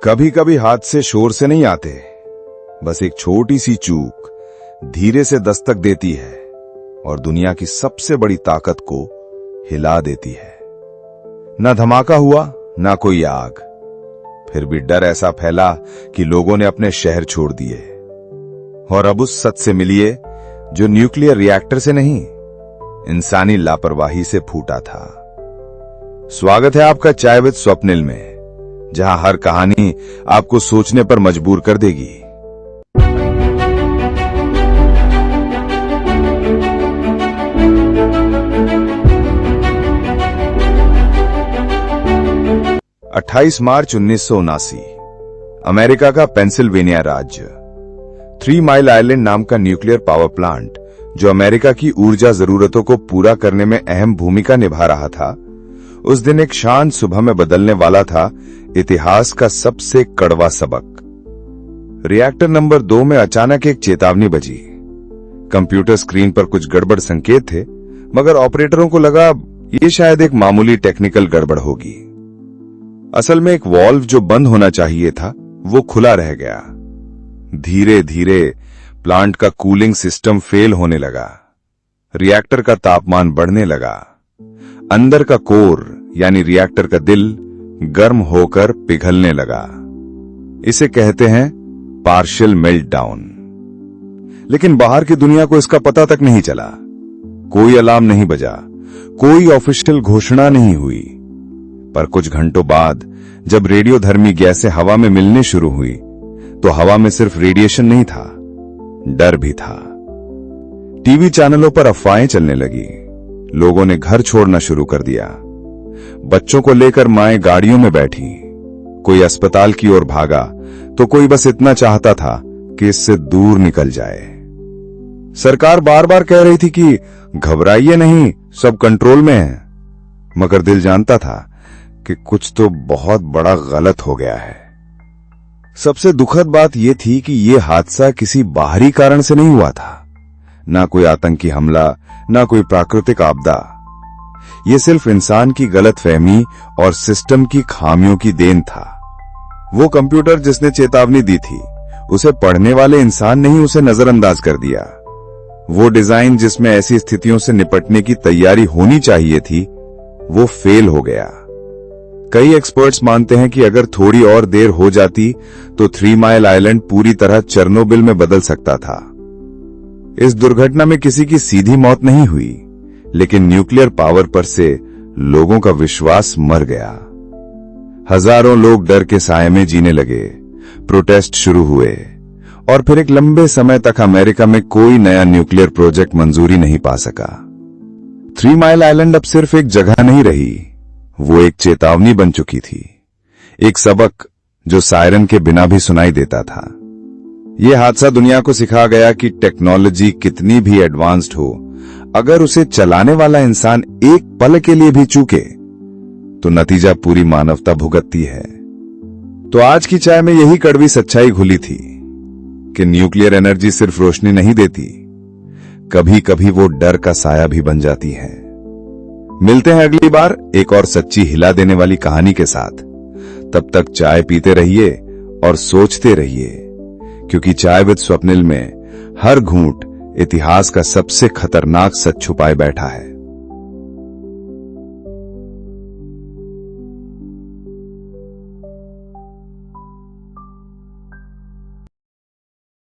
कभी कभी हादसे शोर से नहीं आते, बस एक छोटी सी चूक धीरे से दस्तक देती है और दुनिया की सबसे बड़ी ताकत को हिला देती है। न धमाका हुआ, ना कोई आग, फिर भी डर ऐसा फैला कि लोगों ने अपने शहर छोड़ दिए। और अब उस सच से मिलिए जो न्यूक्लियर रिएक्टर से नहीं, इंसानी लापरवाही से फूटा था। स्वागत है आपका चाय विद स्वप्निल में, जहां हर कहानी आपको सोचने पर मजबूर कर देगी। अट्ठाईस मार्च 1979 अमेरिका का पेंसिल्वेनिया राज्य 3 माइल आइलैंड नाम का न्यूक्लियर पावर प्लांट, जो अमेरिका की ऊर्जा जरूरतों को पूरा करने में अहम भूमिका निभा रहा था, उस दिन एक शांत सुबह में बदलने वाला था इतिहास का सबसे कड़वा सबक। रिएक्टर नंबर 2 में अचानक एक चेतावनी बजी। कंप्यूटर स्क्रीन पर कुछ गड़बड़ संकेत थे, मगर ऑपरेटरों को लगा ये शायद एक मामूली टेक्निकल गड़बड़ होगी। असल में एक वाल्व जो बंद होना चाहिए था, वो खुला रह गया। धीरे धीरे प्लांट का कूलिंग सिस्टम फेल होने लगा। रिएक्टर का तापमान बढ़ने लगा। अंदर का कोर यानी रिएक्टर का दिल गर्म होकर पिघलने लगा। इसे कहते हैं पार्शियल मेल्टडाउन। लेकिन बाहर की दुनिया को इसका पता तक नहीं चला। कोई अलार्म नहीं बजा, कोई ऑफिशियल घोषणा नहीं हुई। पर कुछ घंटों बाद जब रेडियोधर्मी गैसें हवा में मिलने शुरू हुई, तो हवा में सिर्फ रेडिएशन नहीं था, डर भी था। टीवी चैनलों पर अफवाहें चलने लगी। लोगों ने घर छोड़ना शुरू कर दिया। बच्चों को लेकर माएं गाड़ियों में बैठी। कोई अस्पताल की ओर भागा, तो कोई बस इतना चाहता था कि इससे दूर निकल जाए। सरकार बार बार कह रही थी कि घबराइए नहीं, सब कंट्रोल में है, मगर दिल जानता था कि कुछ तो बहुत बड़ा गलत हो गया है। सबसे दुखद बात यह थी कि यह हादसा किसी बाहरी कारण से नहीं हुआ था। ना कोई आतंकी हमला, ना कोई प्राकृतिक आपदा। यह सिर्फ इंसान की गलतफहमी और सिस्टम की खामियों की देन था। वो कंप्यूटर जिसने चेतावनी दी थी, उसे पढ़ने वाले इंसान ने ही उसे नजरअंदाज कर दिया। वो डिजाइन जिसमें ऐसी स्थितियों से निपटने की तैयारी होनी चाहिए थी, वो फेल हो गया। कई एक्सपर्ट्स मानते हैं कि अगर थोड़ी और देर हो जाती तो 3 माइल आइलैंड पूरी तरह चेरनोबिल में बदल सकता था। इस दुर्घटना में किसी की सीधी मौत नहीं हुई, लेकिन न्यूक्लियर पावर पर से लोगों का विश्वास मर गया। हजारों लोग डर के साए में जीने लगे। प्रोटेस्ट शुरू हुए और फिर एक लंबे समय तक अमेरिका में कोई नया न्यूक्लियर प्रोजेक्ट मंजूरी नहीं पा सका। 3 माइल आइलैंड अब सिर्फ एक जगह नहीं रही, वो एक चेतावनी बन चुकी थी। एक सबक जो सायरन के बिना भी सुनाई देता था। यह हादसा दुनिया को सिखा गया कि टेक्नोलॉजी कितनी भी एडवांस्ड हो, अगर उसे चलाने वाला इंसान एक पल के लिए भी चूके, तो नतीजा पूरी मानवता भुगतती है। तो आज की चाय में यही कड़वी सच्चाई घुली थी कि न्यूक्लियर एनर्जी सिर्फ रोशनी नहीं देती, कभी कभी वो डर का साया भी बन जाती है। मिलते हैं अगली बार एक और सच्ची हिला देने वाली कहानी के साथ। तब तक चाय पीते रहिए और सोचते रहिए, क्योंकि चाय विद स्वप्निल में हर घूंट इतिहास का सबसे खतरनाक सच छुपाए बैठा है।